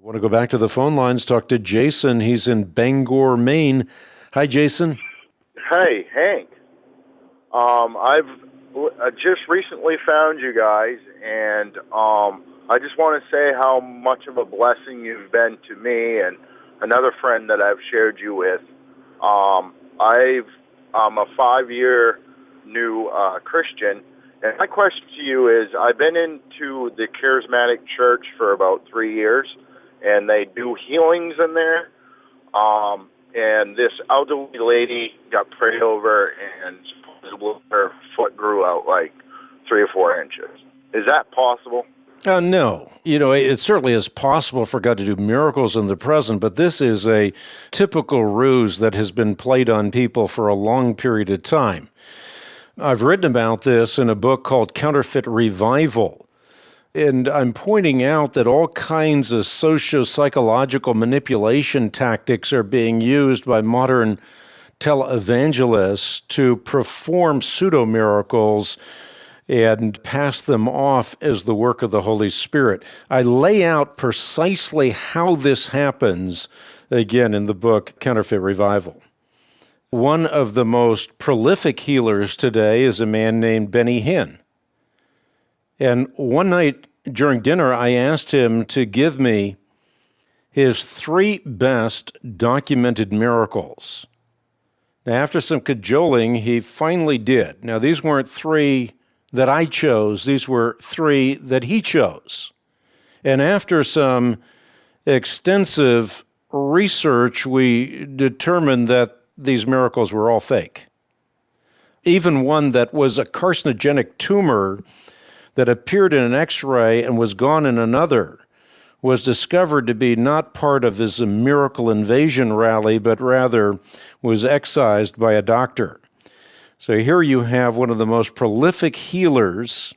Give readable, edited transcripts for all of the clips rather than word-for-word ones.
Want to go back to the phone lines, talk to Jason. He's in Bangor, Maine. Hi, Jason. Hey, Hank. I've just recently found you guys, and I just want to say how much of a blessing you've been to me and another friend that I've shared you with. I'm a 5-year new Christian, and my question to you is, I've been into the Charismatic Church for about 3 years, and they do healings in there. And this elderly lady got prayed over, and supposedly her foot grew out like 3 or 4 inches. Is that possible? No. It certainly is possible for God to do miracles in the present, but this is a typical ruse that has been played on people for a long period of time. I've written about this in a book called Counterfeit Revival, and I'm pointing out that all kinds of socio-psychological manipulation tactics are being used by modern televangelists to perform pseudo-miracles and pass them off as the work of the Holy Spirit. I lay out precisely how this happens, again, in the book Counterfeit Revival. One of the most prolific healers today is a man named Benny Hinn. And one night during dinner, I asked him to give me his 3 best documented miracles. Now, after some cajoling, he finally did. Now, these weren't 3 that I chose. These were 3 that he chose. And after some extensive research, we determined that these miracles were all fake. Even one that was a carcinogenic tumor that appeared in an X-ray and was gone in another was discovered to be not part of his miracle invasion rally, but rather was excised by a doctor. So here you have one of the most prolific healers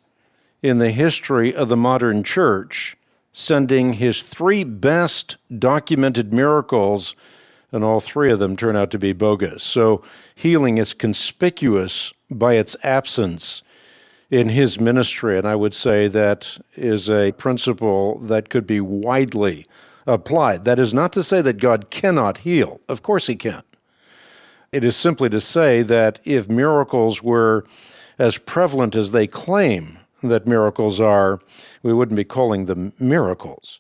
in the history of the modern church sending his 3 best documented miracles, and all 3 of them turn out to be bogus. So healing is conspicuous by its absence in his ministry, and I would say that is a principle that could be widely applied. That is not to say that God cannot heal. Of course he can. It is simply to say that if miracles were as prevalent as they claim that miracles are, we wouldn't be calling them miracles.